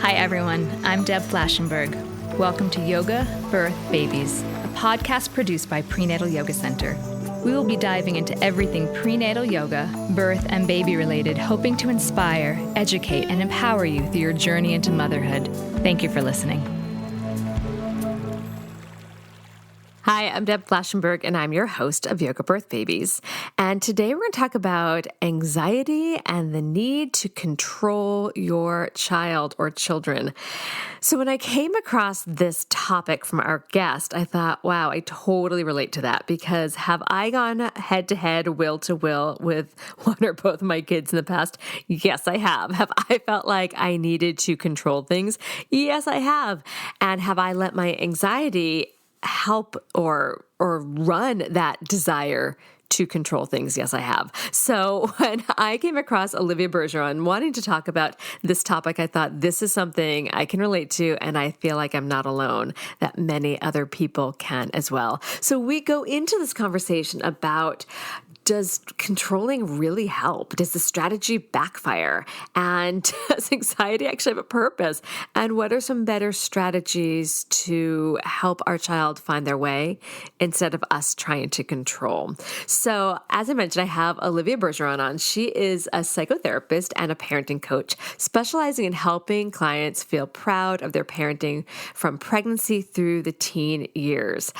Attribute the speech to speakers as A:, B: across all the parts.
A: Hi, everyone. I'm Deb Flashenberg. Welcome to Yoga, Birth, Babies, a podcast produced by Prenatal Yoga Center. We will be diving into everything prenatal yoga, birth, and baby related, hoping to inspire, educate, and empower you through your journey into motherhood. Thank you for listening.
B: Hi, I'm Deb Flashenberg, and I'm your host of Yoga Birth Babies. And today we're going to talk about anxiety and the need to control your child or children. So when I came across this topic from our guest, I thought, wow, I totally relate to that, because have I gone head to head, will to will with one or both of my kids in the past? Yes, I have. Have I felt like I needed to control things? Yes, I have. And have I let my anxiety help or run that desire to control things? Yes, I have. So when I came across Olivia Bergeron wanting to talk about this topic, I thought this is something I can relate to, and I feel like I'm not alone, that many other people can as well. So we go into this conversation about, does controlling really help? Does the strategy backfire? And does anxiety actually have a purpose? And what are some better strategies to help our child find their way instead of us trying to control? So as I mentioned, I have Olivia Bergeron on. She is a psychotherapist and a parenting coach, specializing in helping clients feel proud of their parenting from pregnancy through the teen years.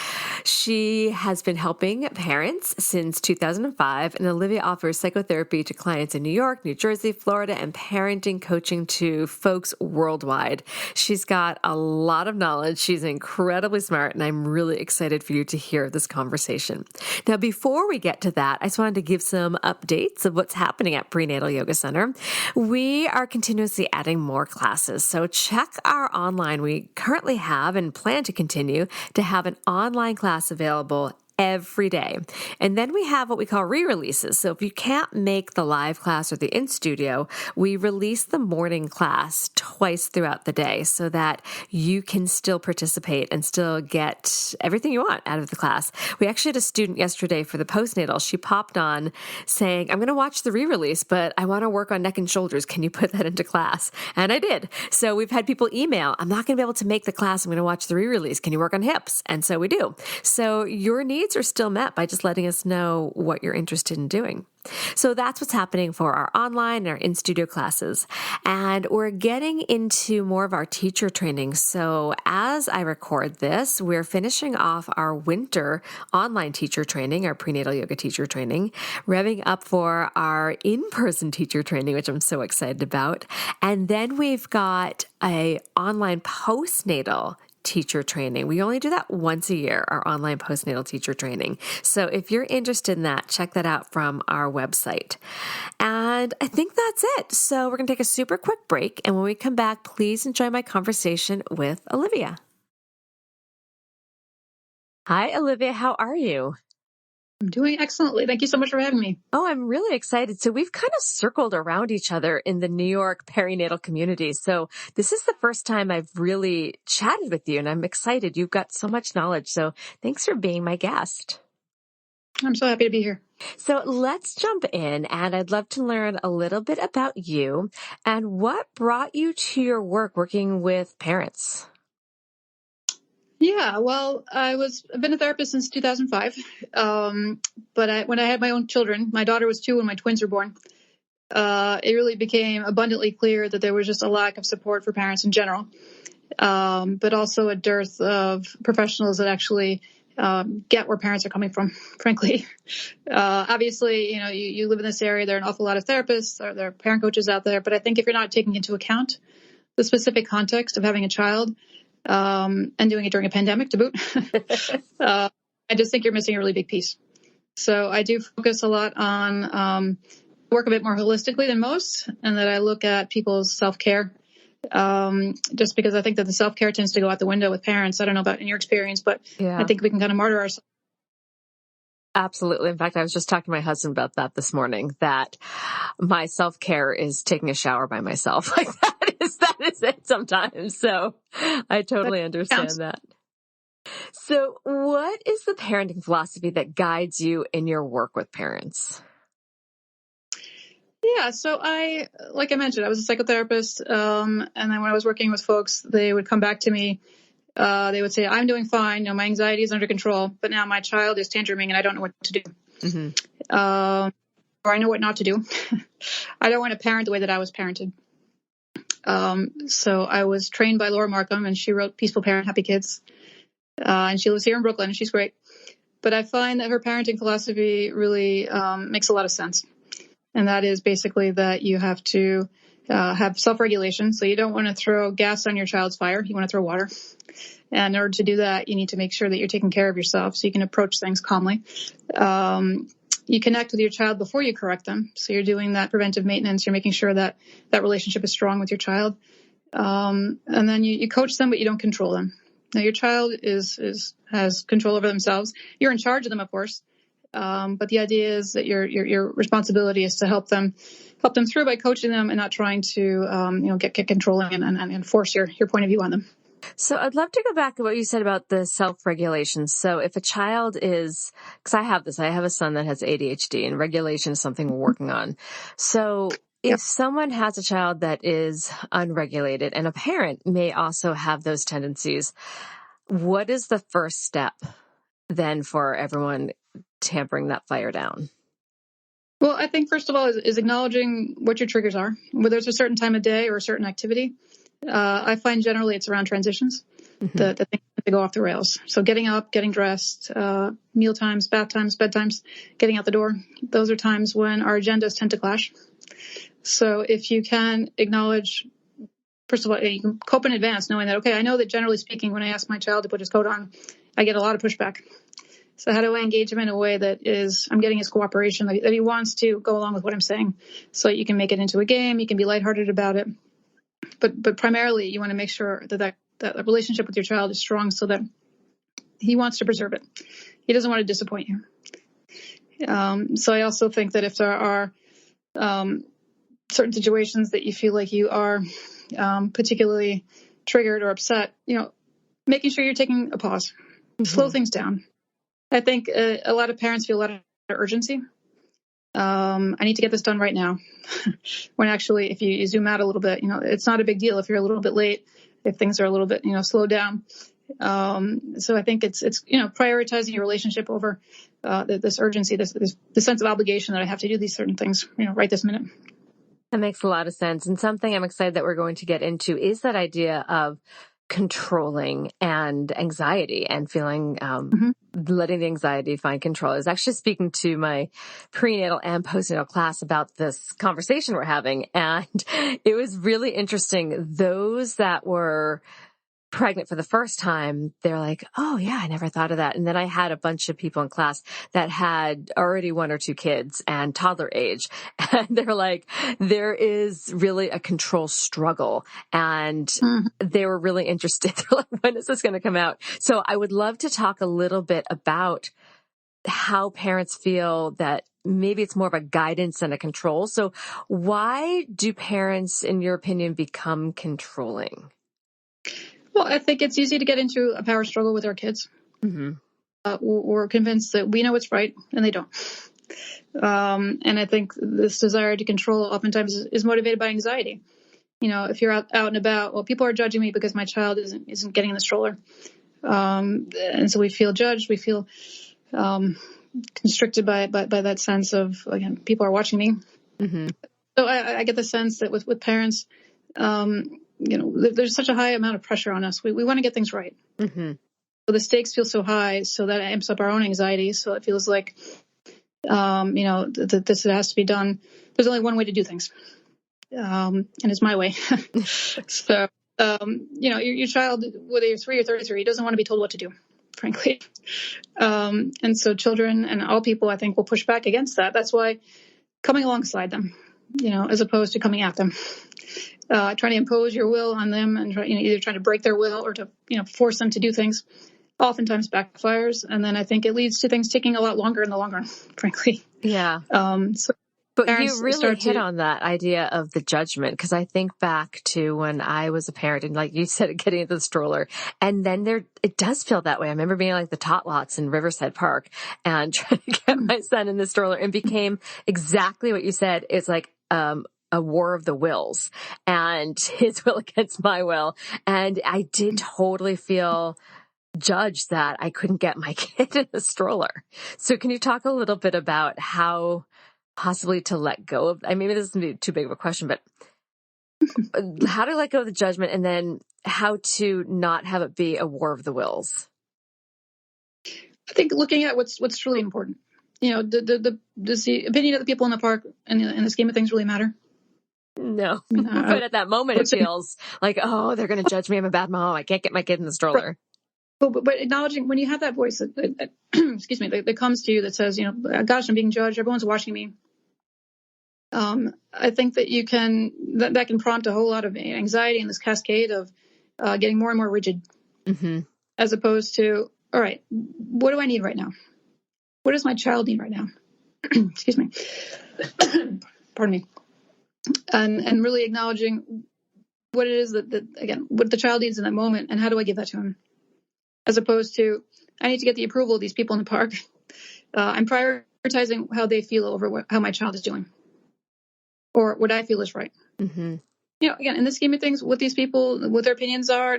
B: She has been helping parents since 2005, and Olivia offers psychotherapy to clients in New York, New Jersey, Florida, and parenting coaching to folks worldwide. She's got a lot of knowledge. She's incredibly smart, and I'm really excited for you to hear this conversation. Now, before we get to that, I just wanted to give some updates of what's happening at Prenatal Yoga Center. We are continuously adding more classes, so check our online. We currently have and plan to continue to have an online class available every day. And then we have what we call re-releases. So if you can't make the live class or the in-studio, we release the morning class twice throughout the day so that you can still participate and still get everything you want out of the class. We actually had a student yesterday for the postnatal. She popped on saying, I'm going to watch the re-release, but I want to work on neck and shoulders. Can you put that into class? And I did. So we've had people email, I'm not going to be able to make the class. I'm going to watch the re-release. Can you work on hips? And so we do. So your needs are still met by just letting us know what you're interested in doing. So that's what's happening for our online and our in-studio classes. And we're getting into more of our teacher training. So as I record this, we're finishing off our winter online teacher training, our prenatal yoga teacher training, revving up for our in-person teacher training, which I'm so excited about. And then we've got an online postnatal teacher training. We only do that once a year, our online postnatal teacher training. So if you're interested in that, check that out from our website. And I think that's it. So we're going to take a super quick break. And when we come back, please enjoy my conversation with Olivia. Hi, Olivia. How are you?
C: I'm doing excellently. Thank you so much for having me.
B: Oh, I'm really excited. So we've kind of circled around each other in the New York perinatal community. So this is the first time I've really chatted with you, and I'm excited. You've got so much knowledge. So thanks for being my guest.
C: I'm so happy to be here.
B: So let's jump in, and I'd love to learn a little bit about you and what brought you to your work working with parents.
C: Yeah, well, I've been a therapist since 2005. But when I had my own children, my daughter was 2 when my twins were born. It really became abundantly clear that there was just a lack of support for parents in general, but also a dearth of professionals that actually get where parents are coming from, frankly. Obviously, you live in this area. There are an awful lot of therapists or there are parent coaches out there. But I think if you're not taking into account the specific context of having a child, and doing it during a pandemic to boot, I just think you're missing a really big piece. So I do focus a lot on work a bit more holistically than most, and that I look at people's self-care, just because I think that the self-care tends to go out the window with parents. I don't know about in your experience, but yeah. I think we can kind of martyr ourselves.
B: Absolutely. In fact, I was just talking to my husband about that this morning, that my self-care is taking a shower by myself. Like that is it sometimes. So I totally understand that. So what is the parenting philosophy that guides you in your work with parents?
C: Yeah. So like I mentioned, I was a psychotherapist. And then when I was working with folks, they would come back to me. They would say, I'm doing fine. My anxiety is under control, but now my child is tantruming and I don't know what to do.
B: Mm-hmm.
C: Or I know what not to do. I don't want to parent the way that I was parented. So I was trained by Laura Markham, and she wrote Peaceful Parent, Happy Kids. And she lives here in Brooklyn, and she's great. But I find that her parenting philosophy really makes a lot of sense. And that is basically that you have to have self-regulation. So you don't want to throw gas on your child's fire. You want to throw water. And in order to do that, you need to make sure that you're taking care of yourself so you can approach things calmly. You connect with your child before you correct them. So you're doing that preventive maintenance. You're making sure that that relationship is strong with your child. And then you coach them, but you don't control them. Now your child has control over themselves. You're in charge of them, of course. But the idea is that your responsibility is to help them through by coaching them and not trying to, get controlling and force your point of view on them.
B: So I'd love to go back to what you said about the self-regulation. So if a child is, because I have a son that has ADHD, and regulation is something we're working on. So if someone has a child that is unregulated, and a parent may also have those tendencies, what is the first step then for everyone tampering that fire down?
C: Well, I think first of all is acknowledging what your triggers are, whether it's a certain time of day or a certain activity. I find generally it's around transitions that things to go off the rails. So getting up, getting dressed, meal times, bath times, bedtimes, getting out the door. Those are times when our agendas tend to clash. So if you can acknowledge, first of all, you can cope in advance knowing that, okay, I know that generally speaking, when I ask my child to put his coat on, I get a lot of pushback. So how do I engage him in a way that I'm getting his cooperation, that he wants to go along with what I'm saying? So you can make it into a game. You can be lighthearted about it. But primarily, you want to make sure that relationship with your child is strong so that he wants to preserve it. He doesn't want to disappoint you. So I also think that if there are certain situations that you feel like you are particularly triggered or upset, making sure you're taking a pause, slow things down. I think a lot of parents feel a lot of urgency. I need to get this done right now. When actually, if you zoom out a little bit, it's not a big deal if you're a little bit late, if things are a little bit, slowed down. So I think it's prioritizing your relationship over this urgency, this sense of obligation that I have to do these certain things, right this minute.
B: That makes a lot of sense. And something I'm excited that we're going to get into is that idea of controlling and anxiety and feeling, letting the anxiety find control. I was actually speaking to my prenatal and postnatal class about this conversation we're having. And it was really interesting. Those that were pregnant for the first time, they're like, oh yeah, I never thought of that. And then I had a bunch of people in class that had already 1 or 2 kids and toddler age. And they're like, there is really a control struggle. And they were really interested. They're like, when is this going to come out? So I would love to talk a little bit about how parents feel that maybe it's more of a guidance than a control. So why do parents, in your opinion, become controlling?
C: Well, I think it's easy to get into a power struggle with our kids. We're convinced that we know what's right and they don't. And I think this desire to control oftentimes is motivated by anxiety. If you're out and about, well, people are judging me because my child isn't getting in the stroller. And so we feel judged. We feel constricted by that sense of, again, people are watching me. So I get the sense that with parents, there's such a high amount of pressure on us. We want to get things right. So the stakes feel so high, so that amps up our own anxiety. So it feels like, that this has to be done. There's only one way to do things. And it's my way. So, your child, whether you're 3 or 33, doesn't want to be told what to do, frankly. And so children and all people, I think, will push back against that. That's why coming alongside them, as opposed to coming at them. Trying to impose your will on them and either trying to break their will or to force them to do things, oftentimes backfires, and then I think it leads to things taking a lot longer in the long run, frankly.
B: Yeah. But you really hit on that idea of the judgment, because I think back to when I was a parent and, like you said, getting into the stroller, and then it does feel that way. I remember being like the tot lots in Riverside Park and trying to get my son in the stroller, and became exactly what you said. It's like, a war of the wills, and his will against my will. And I did totally feel judged that I couldn't get my kid in a stroller. So can you talk a little bit about how possibly to let go of, maybe this isn't too big of a question, but how to let go of the judgment, and then how to not have it be a war of the wills?
C: I think looking at what's truly important. Does the opinion of the people in the park in the scheme of things really matter?
B: No. But at that moment, it feels like, oh, they're going to judge me. I'm a bad mom. I can't get my kid in the stroller.
C: But acknowledging when you have that voice excuse me, that comes to you that says, gosh, I'm being judged. Everyone's watching me. I think that that can prompt a whole lot of anxiety and this cascade of getting more and more rigid, as opposed to, all right, what do I need right now? What does my child need right now? Excuse me. Pardon me. And really acknowledging what it is that, again, what the child needs in that moment, and how do I give that to him? As opposed to, I need to get the approval of these people in the park. I'm prioritizing how they feel over how my child is doing, or what I feel is right. Again, in the scheme of things, what these people, what their opinions are,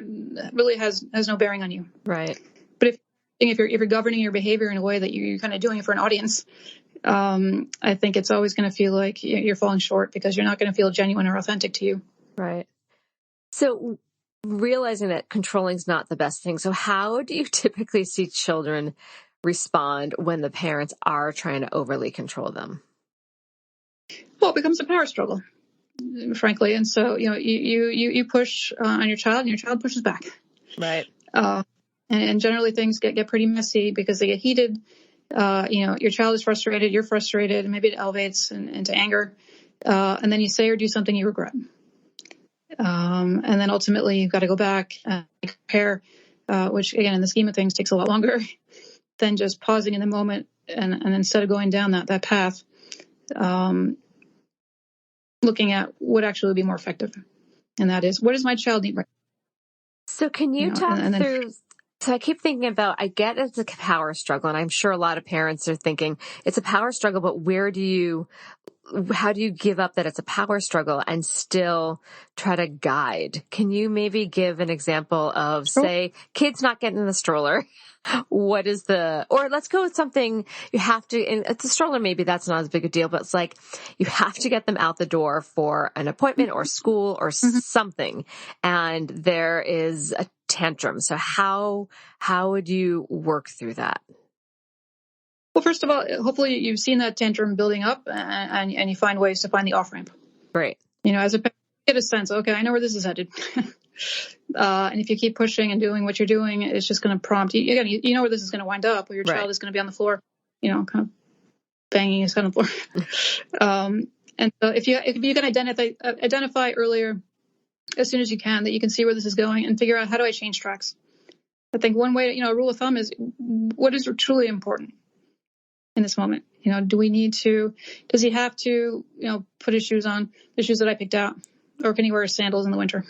C: really has no bearing on you.
B: Right.
C: But if you're governing your behavior in a way that you're kind of doing it for an audience, I think it's always going to feel like you're falling short, because you're not going to feel genuine or authentic to you.
B: Right. So realizing that controlling is not the best thing. So how do you typically see children respond when the parents are trying to overly control them?
C: Well, it becomes a power struggle, frankly. And so, you push on your child, and your child pushes back.
B: Right.
C: And generally things get pretty messy because they get heated. Your child is frustrated, you're frustrated, and maybe it elevates into anger. And then you say or do something you regret. And then ultimately you've got to go back and compare, which again, in the scheme of things takes a lot longer than just pausing in the moment. And instead of going down that path, looking at what actually would be more effective. And that is, what does my child need right now?
B: So can you talk through, so I keep thinking about, I get it's a power struggle, and I'm sure a lot of parents are thinking it's a power struggle, but how do you give up that it's a power struggle and still try to guide? Can you maybe give an example of, say, kids not getting in the stroller? What is or let's go with something you have to, and the stroller, maybe that's not as big a deal, but it's like you have to get them out the door for an appointment or school or something, and there is a tantrum. So how would you work through that?
C: Well, first of all, hopefully you've seen that tantrum building up, and you find ways to find the off-ramp.
B: Right.
C: As a parent, get a sense, okay, I know where this is headed. And if you keep pushing and doing what you're doing, it's just going to prompt you. Again, you know where this is going to wind up, where your child is going to be on the floor, kind of banging his head on the floor. And so if you can identify earlier, as soon as you can, that you can see where this is going and figure out, how do I change tracks? I think one way, a rule of thumb is, what is truly important in this moment? Does he have to, put his shoes on, the shoes that I picked out, or can he wear his sandals in the winter?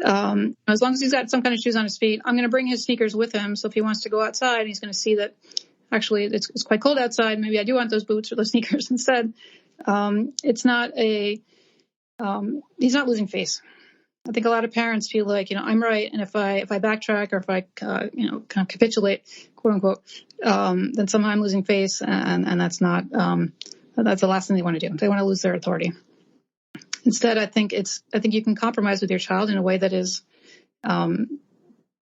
C: As long as he's got some kind of shoes on his feet, I'm going to bring his sneakers with him. So if he wants to go outside, he's going to see that actually it's quite cold outside. Maybe I do want those boots or those sneakers instead. It's not he's not losing face. I think a lot of parents feel like, I'm right, and if I backtrack, or if I, kind of capitulate, quote unquote, then somehow I'm losing face, and that's not, that's the last thing they want to do. They want to lose their authority. Instead, I think you can compromise with your child in a way that is,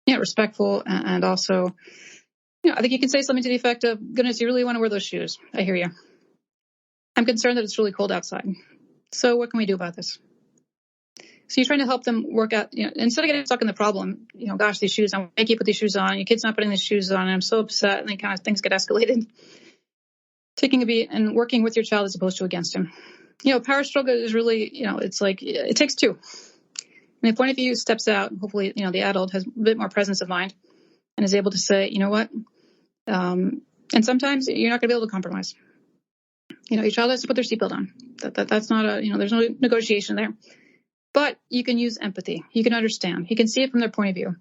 C: respectful, and also, I think you can say something to the effect of, goodness, you really want to wear those shoes. I hear you. I'm concerned that it's really cold outside. So what can we do about this? So you're trying to help them work out, instead of getting stuck in the problem, gosh, these shoes, I make you put these shoes on, your kid's not putting these shoes on, and I'm so upset, and then kind of things get escalated. Taking a beat and working with your child as opposed to against him. Power struggle is really, it's like, it takes two. And if one of you steps out, hopefully, the adult has a bit more presence of mind and is able to say, you know what? And sometimes you're not going to be able to compromise. Your child has to put their seatbelt on. That's not there's no negotiation there. But you can use empathy. You can understand. You can see it from their point of view.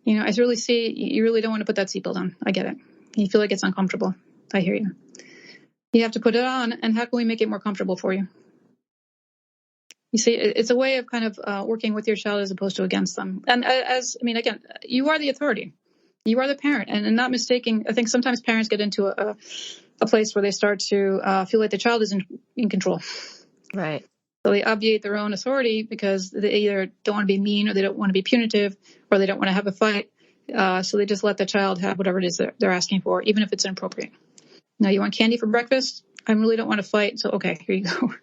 C: I really see you really don't want to put that seatbelt on. I get it. You feel like it's uncomfortable. I hear you. You have to put it on, and how can we make it more comfortable for you? You see, it's a way of kind of working with your child as opposed to against them. And again, you are the authority. You are the parent, and not mistaking. I think sometimes parents get into a place where they start to feel like the child is in control.
B: Right.
C: So they obviate their own authority because they either don't want to be mean, or they don't want to be punitive, or they don't want to have a fight. So they just let the child have whatever it is that they're asking for, even if it's inappropriate. Now, you want candy for breakfast? I really don't want to fight. So, okay, here you go.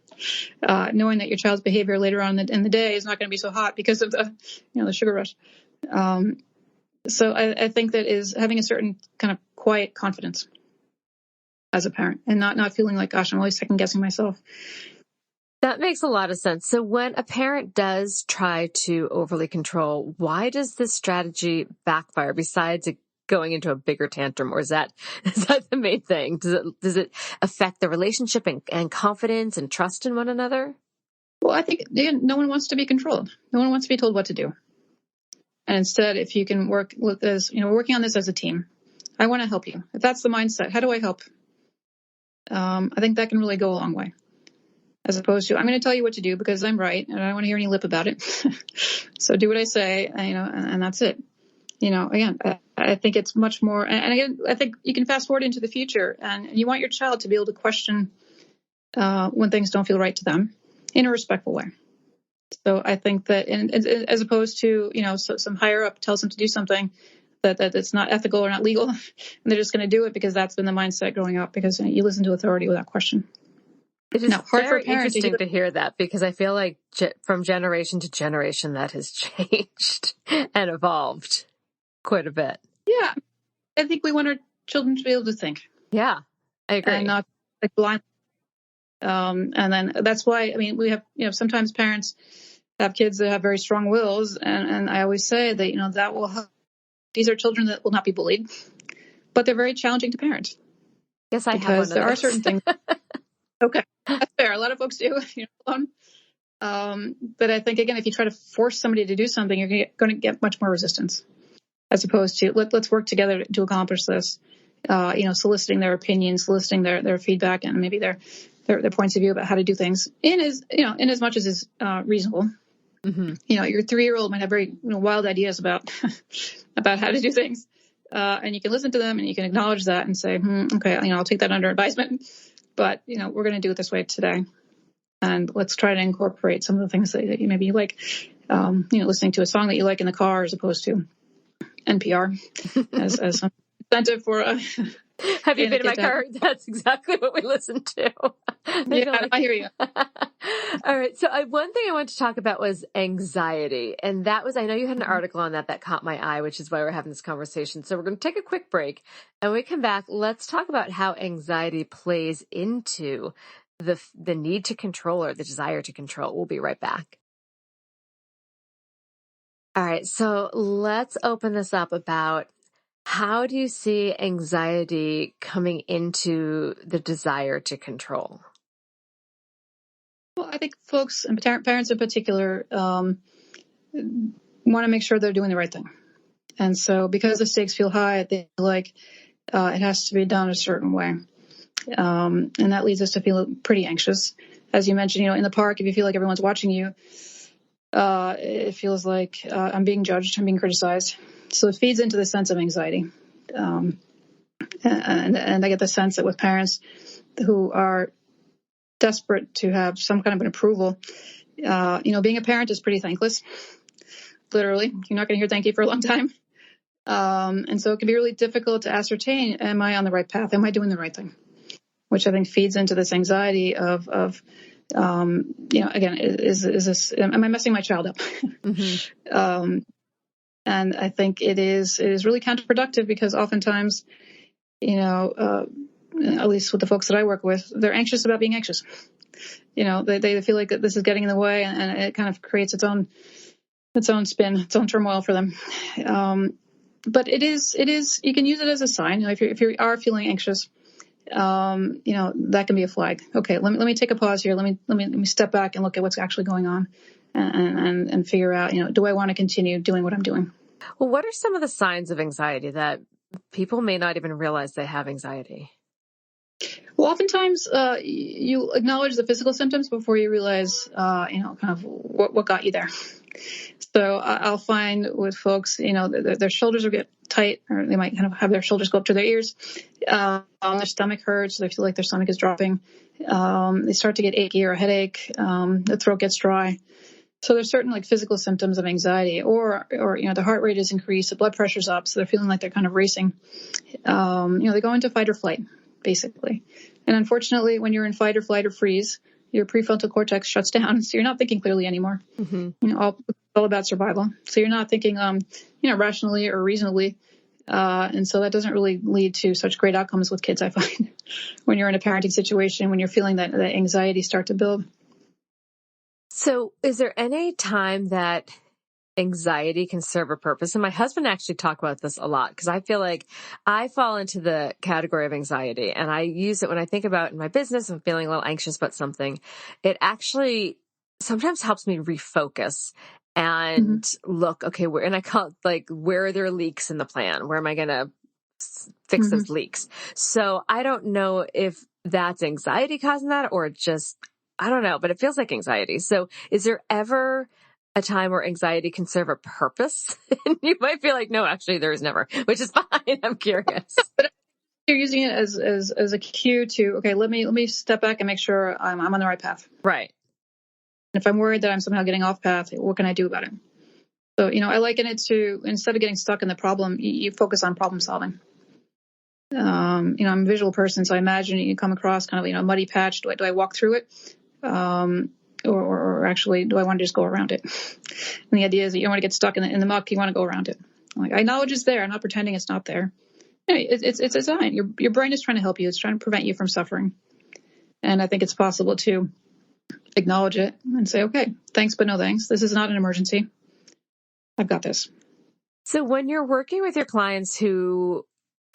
C: Knowing that your child's behavior later on in the day is not going to be so hot because of the sugar rush. So I think that is having a certain kind of quiet confidence as a parent, and not feeling like, gosh, I'm always second guessing myself.
B: That makes a lot of sense. So when a parent does try to overly control, why does this strategy backfire besides it going into a bigger tantrum? Or is that the main thing? Does it affect the relationship and confidence and trust in one another?
C: Well, I think, again, no one wants to be controlled. No one wants to be told what to do. And instead, if you can work with this, we're working on this as a team. I want to help you. If that's the mindset, how do I help? I think that can really go a long way. As opposed to, I'm going to tell you what to do because I'm right, and I don't want to hear any lip about it. So do what I say, and that's it. Again, I think it's much more, and again, I think you can fast forward into the future, and you want your child to be able to question when things don't feel right to them in a respectful way. So I think that, as opposed to, so some higher up tells them to do something that's not ethical or not legal, and they're just going to do it because that's been the mindset growing up, because you listen to authority without question.
B: It is very interesting to hear that, because I feel like from generation to generation that has changed and evolved quite a bit.
C: Yeah. I think we want our children to be able to think.
B: Yeah, I agree.
C: And not like blind. And then that's why, we have, sometimes parents have kids that have very strong wills. And I always say that, that will help. These are children that will not be bullied, but they're very challenging to parent.
B: Yes, I have one of
C: because there are certain things. Okay. That's fair. A lot of folks do. But I think, again, if you try to force somebody to do something, you're going to get much more resistance, as opposed to let's work together to accomplish this. Soliciting their opinions, soliciting their feedback, and maybe their points of view about how to do things in as much as is reasonable. Mm-hmm. Your 3-year-old might have very wild ideas about about how to do things, and you can listen to them and you can acknowledge that and say, okay, I'll take that under advisement. But, we're going to do it this way today. And let's try to incorporate some of the things that you maybe like, listening to a song that you like in the car as opposed to NPR as some incentive for
B: have you been in my car? That's exactly what we listen to.
C: Yeah, I hear you.
B: All right. So one thing I wanted to talk about was anxiety. And that was, I know you had an article on that caught my eye, which is why we're having this conversation. So we're going to take a quick break. And when we come back, let's talk about how anxiety plays into the need to control, or the desire to control. We'll be right back. All right. So let's open this up about, how do you see anxiety coming into the desire to control?
C: Well, I think folks, and parents in particular, want to make sure they're doing the right thing. And so because the stakes feel high, they feel like it has to be done a certain way. And that leads us to feel pretty anxious. As you mentioned, in the park, if you feel like everyone's watching you, it feels like I'm being judged, I'm being criticized. So it feeds into the sense of anxiety. And I get the sense that with parents who are desperate to have some kind of an approval, being a parent is pretty thankless. Literally, you're not going to hear thank you for a long time. And so it can be really difficult to ascertain, am I on the right path? Am I doing the right thing? Which I think feeds into this anxiety of again, is this, am I messing my child up? Mm-hmm. And I think it is really counterproductive, because oftentimes, at least with the folks that I work with, they're anxious about being anxious. They feel like this is getting in the way, and it kind of creates its own spin, its own turmoil for them. But it is, you can use it as a sign. If you are feeling anxious, that can be a flag. Okay, let me take a pause here. Let me step back and look at what's actually going on, and figure out, do I want to continue doing what I'm doing?
B: Well, what are some of the signs of anxiety that people may not even realize they have anxiety?
C: Well, oftentimes you acknowledge the physical symptoms before you realize, kind of what got you there. So I'll find with folks, their shoulders will get tight, or they might kind of have their shoulders go up to their ears. Their stomach hurts. They feel like their stomach is dropping. They start to get achy or a headache. The throat gets dry. So there's certain like physical symptoms of anxiety, or the heart rate is increased, the blood pressure's up, so they're feeling like they're kind of racing. They go into fight or flight, basically. And unfortunately, when you're in fight or flight or freeze, your prefrontal cortex shuts down, so you're not thinking clearly anymore. Mm-hmm. All about survival. So you're not thinking, rationally or reasonably. And so that doesn't really lead to such great outcomes with kids, I find, when you're in a parenting situation, when you're feeling that anxiety start to build.
B: So is there any time that anxiety can serve a purpose? And my husband actually talked about this a lot, because I feel like I fall into the category of anxiety, and I use it when I think about in my business, I'm feeling a little anxious about something. It actually sometimes helps me refocus and look, okay, and I call it like, where are there leaks in the plan? Where am I going to fix those leaks? So I don't know if that's anxiety causing that, or just, I don't know, but it feels like anxiety. So is there ever a time where anxiety can serve a purpose? And you might feel like, no, actually there is never, which is fine. I'm curious.
C: But you're using it as a cue to, okay, let me step back and make sure I'm on the right path.
B: Right.
C: If I'm worried that I'm somehow getting off path, what can I do about it? So, I liken it to, instead of getting stuck in the problem, you focus on problem solving. I'm a visual person, so I imagine you come across kind of, a muddy patch. Do I walk through it? Or actually, do I want to just go around it? And the idea is that you don't want to get stuck in the muck. You want to go around it. Like, I acknowledge it's there. I'm not pretending it's not there. It's a sign. Your brain is trying to help you. It's trying to prevent you from suffering. And I think it's possible to acknowledge it and say, okay, thanks, but no thanks. This is not an emergency. I've got this.
B: So when you're working with your clients who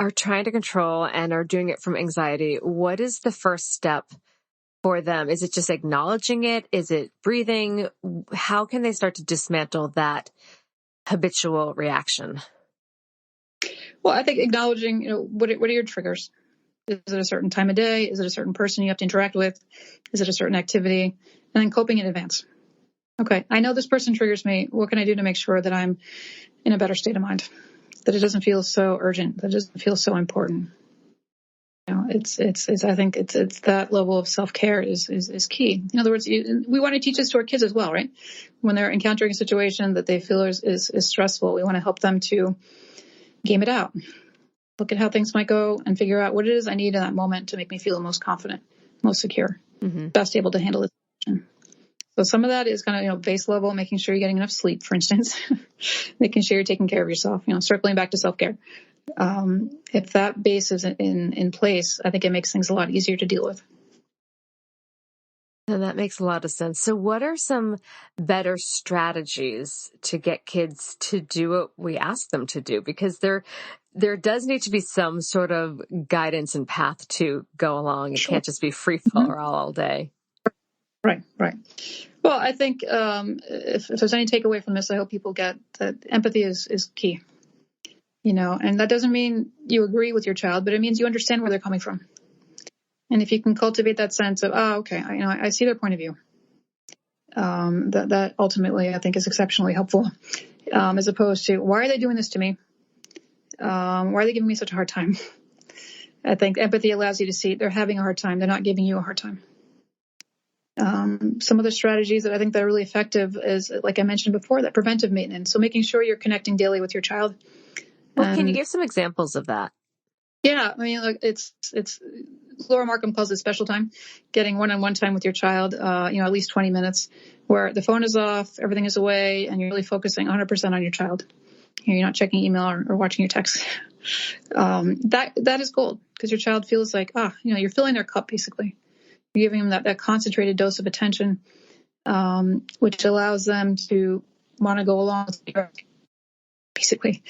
B: are trying to control and are doing it from anxiety, what is the first step for them? Is it just acknowledging it? Is it breathing? How can they start to dismantle that habitual reaction?
C: Well, I think acknowledging, what are your triggers? Is it a certain time of day? Is it a certain person you have to interact with? Is it a certain activity? And then coping in advance. Okay, I know this person triggers me. What can I do to make sure that I'm in a better state of mind? That it doesn't feel so urgent. That it doesn't feel so important. It's I think it's that level of self-care is key. In other words, we want to teach this to our kids as well, right? When they're encountering a situation that they feel is stressful, we want to help them to game it out. Look at how things might go and figure out what it is I need in that moment to make me feel most confident, most secure, best able to handle the situation. So some of that is kind of, base level, making sure you're getting enough sleep, for instance, making sure you're taking care of yourself, circling back to self-care. If that base is in place, I think it makes things a lot easier to deal with.
B: And that makes a lot of sense. So what are some better strategies to get kids to do what we ask them to do? Because there does need to be some sort of guidance and path to go along. It can't just be free fall all day.
C: Right. Well, I think if there's any takeaway from this, I hope people get that empathy is key. And that doesn't mean you agree with your child, but it means you understand where they're coming from. And if you can cultivate that sense of, okay, I see their point of view, that ultimately I think is exceptionally helpful, as opposed to, why are they doing this to me? Why are they giving me such a hard time? I think empathy allows you to see they're having a hard time. They're not giving you a hard time. Some of the strategies that I think that are really effective is, like I mentioned before, that preventive maintenance. So making sure you're connecting daily with your child.
B: Well, can you give some examples of that?
C: Yeah, it's Laura Markham calls it special time, getting one-on-one time with your child, at least 20 minutes, where the phone is off, everything is away, and you're really focusing 100% on your child. You're not checking email or watching your texts. That is gold, because your child feels like, you're filling their cup, basically. You're giving them that concentrated dose of attention, which allows them to want to go along with you. Basically,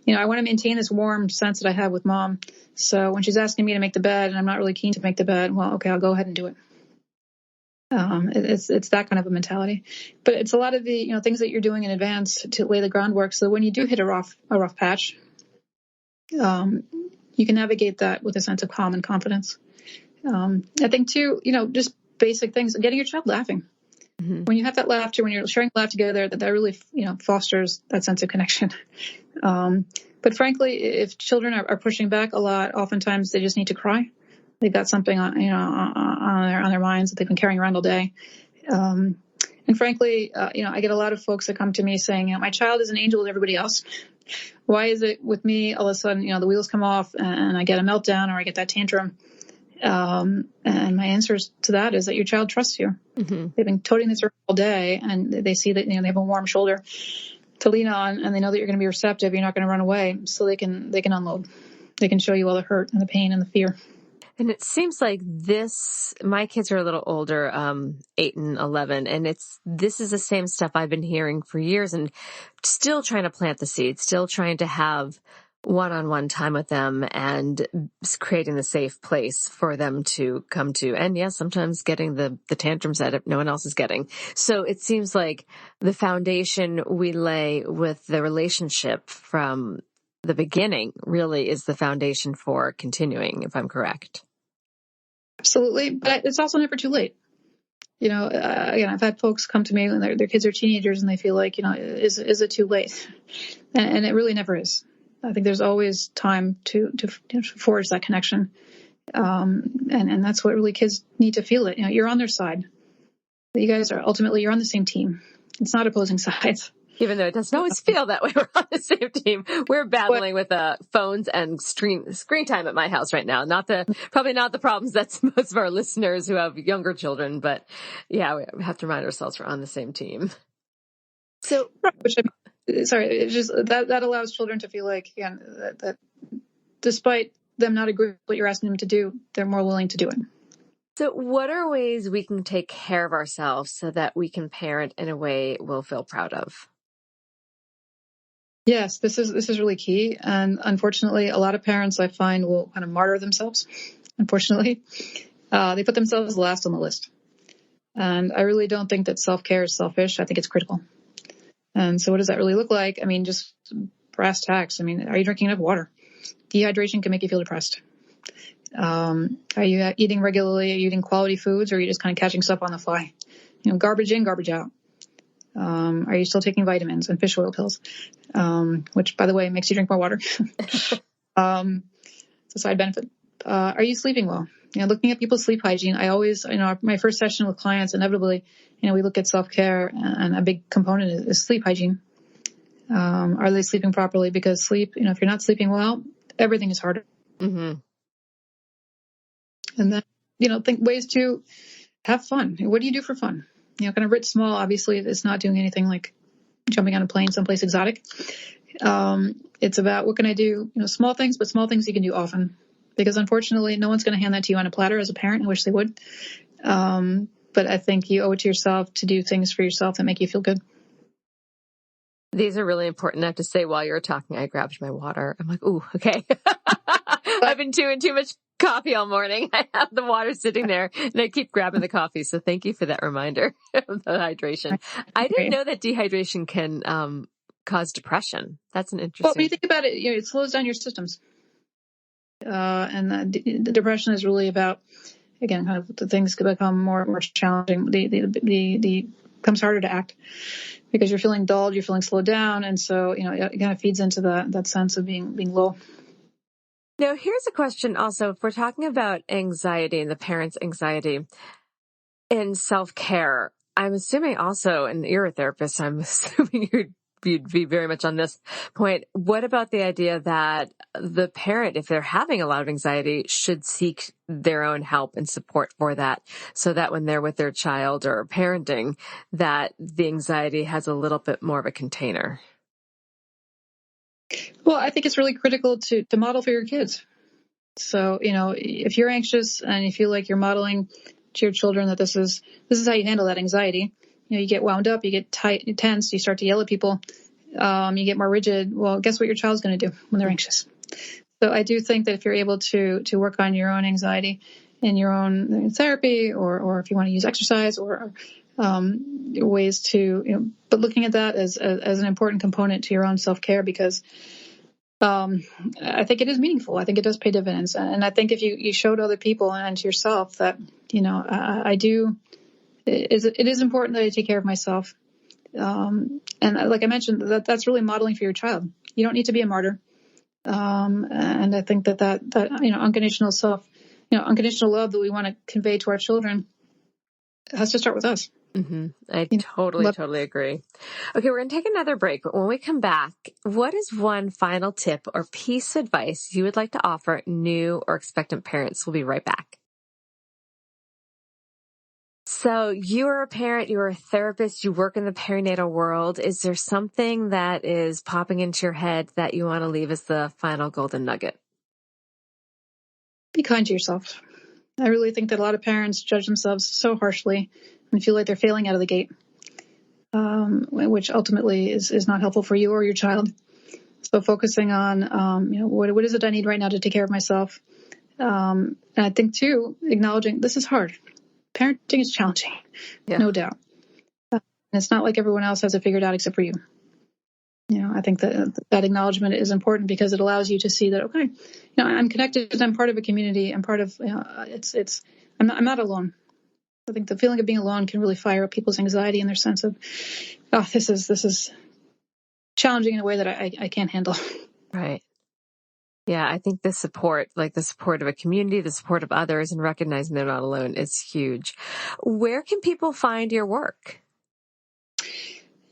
C: I want to maintain this warm sense that I have with mom. So when she's asking me to make the bed and I'm not really keen to make the bed, well, okay, I'll go ahead and do it. It's that kind of a mentality, but it's a lot of the, things that you're doing in advance to lay the groundwork. So when you do hit a rough patch, you can navigate that with a sense of calm and confidence. I think too, just basic things, getting your child laughing.
B: Mm-hmm.
C: When you have that laughter, when you're sharing laugh together, that really, fosters that sense of connection. But frankly, if children are pushing back a lot, oftentimes they just need to cry. They've got something on their minds that they've been carrying around all day. And frankly, I get a lot of folks that come to me saying, my child is an angel with everybody else. Why is it with me all of a sudden, the wheels come off and I get a meltdown or I get that tantrum? And my answer to that is that your child trusts you.
B: Mm-hmm.
C: They've been toting this around all day, and they see that, they have a warm shoulder to lean on, and they know that you're going to be receptive. You're not going to run away, so they can unload. They can show you all the hurt and the pain and the fear.
B: And it seems like my kids are a little older, 8 and 11, and this is the same stuff I've been hearing for years, and still trying to plant the seeds, still trying to have one-on-one time with them and creating the safe place for them to come to. And yes, sometimes getting the tantrums that no one else is getting. So it seems like the foundation we lay with the relationship from the beginning really is the foundation for continuing, if I'm correct.
C: Absolutely. But it's also never too late. Again, I've had folks come to me when their kids are teenagers and they feel like, is it too late? And it really never is. I think there's always time to forge that connection. And that's what really kids need to feel it. You're on their side. You guys are you're on the same team. It's not opposing sides.
B: Even though it doesn't always feel that way, we're on the same team. We're battling with phones and screen time at my house right now. Probably not the problems that most of our listeners who have younger children, but yeah, we have to remind ourselves we're on the same team. So,
C: it's just that allows children to feel like, again, that despite them not agreeing with what you're asking them to do, they're more willing to do it.
B: So what are ways we can take care of ourselves so that we can parent in a way we'll feel proud of?
C: Yes, this is really key. And unfortunately, a lot of parents I find will kind of martyr themselves. Unfortunately, they put themselves last on the list. And I really don't think that self-care is selfish. I think it's critical. And so what does that really look like? I mean, just brass tacks. I mean, are you drinking enough water? Dehydration can make you feel depressed. Are you eating regularly? Are you eating quality foods, or are you just kind of catching stuff on the fly? Garbage in, garbage out. Are you still taking vitamins and fish oil pills? Which, by the way, makes you drink more water. It's a side benefit. Are you sleeping well? Looking at people's sleep hygiene. I always, my first session with clients, inevitably, we look at self-care, and a big component is sleep hygiene. Are they sleeping properly? Because sleep, if you're not sleeping well, everything is harder.
B: Mm-hmm.
C: And then, think ways to have fun. What do you do for fun? Kind of writ small. Obviously, it's not doing anything like jumping on a plane someplace exotic. It's about what can I do? Small things, but small things you can do often. Because unfortunately, no one's going to hand that to you on a platter as a parent. I wish they would. But I think you owe it to yourself to do things for yourself that make you feel good.
B: These are really important. I have to say, while you were talking, I grabbed my water. I'm like, ooh, okay. I've been doing too much coffee all morning. I have the water sitting there and I keep grabbing the coffee. So thank you for that reminder of the hydration. I didn't know that dehydration can cause depression. That's an interesting.
C: Well, when you think about it, it slows down your systems. And the depression is really about, again, kind of the things become more and more challenging. The becomes harder to act because you're feeling dulled, you're feeling slowed down. And so, it kind of feeds into that sense of being low.
B: Now, here's a question also. If we're talking about anxiety and the parent's anxiety and self-care, I'm assuming also, and you're a therapist, I'm assuming you'd be very much on this point. What about the idea that the parent, if they're having a lot of anxiety, should seek their own help and support for that, so that when they're with their child or parenting, that the anxiety has a little bit more of a container?
C: Well, I think it's really critical to model for your kids. So, if you're anxious and you feel like you're modeling to your children that this is how you handle that anxiety, you get wound up, you get tense, you start to yell at people, you get more rigid. Well, guess what your child's going to do when they're anxious? So I do think that if you're able to work on your own anxiety in your own therapy, or if you want to use exercise or ways to, but looking at that as an important component to your own self-care, because I think it is meaningful. I think it does pay dividends. And I think if you show to other people and to yourself that, I do, it is important that I take care of myself. And like I mentioned, that's really modeling for your child. You don't need to be a martyr. And I think that unconditional unconditional love that we want to convey to our children has to start with us.
B: Mm-hmm. I totally agree. Okay, we're going to take another break, but when we come back, what is one final tip or piece of advice you would like to offer new or expectant parents? We'll be right back. So you are a parent, you're a therapist, you work in the perinatal world. Is there something that is popping into your head that you want to leave as the final golden nugget?
C: Be kind to yourself. I really think that a lot of parents judge themselves so harshly and feel like they're failing out of the gate, which ultimately is not helpful for you or your child. So focusing on, what is it I need right now to take care of myself? And I think too, acknowledging this is hard. Parenting is challenging, no doubt. And it's not like everyone else has it figured out except for you. I think that acknowledgement is important because it allows you to see that, okay, I'm connected, I'm part of a community, I'm part of, I'm not alone. I think the feeling of being alone can really fire up people's anxiety and their sense of, this is challenging in a way that I can't handle.
B: Right. Yeah, I think the support of a community, the support of others, and recognizing they're not alone is huge. Where can people find your work?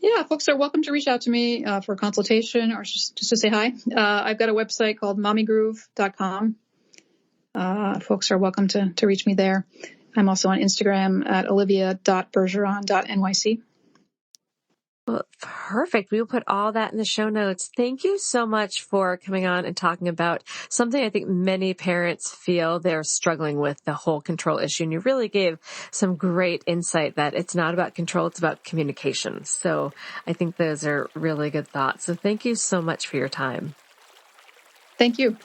C: Yeah, folks are welcome to reach out to me for a consultation or just to say hi. I've got a website called mommygroove.com. Folks are welcome to reach me there. I'm also on Instagram at olivia.bergeron.nyc.
B: Well, perfect. We will put all that in the show notes. Thank you so much for coming on and talking about something I think many parents feel they're struggling with, the whole control issue. And you really gave some great insight that it's not about control, it's about communication. So I think those are really good thoughts. So thank you so much for your time.
C: Thank you.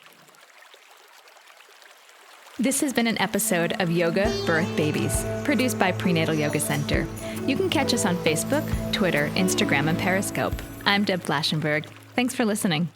A: This has been an episode of Yoga Birth Babies, produced by Prenatal Yoga Center. You can catch us on Facebook, Twitter, Instagram, and Periscope. I'm Deb Flaschenberg. Thanks for listening.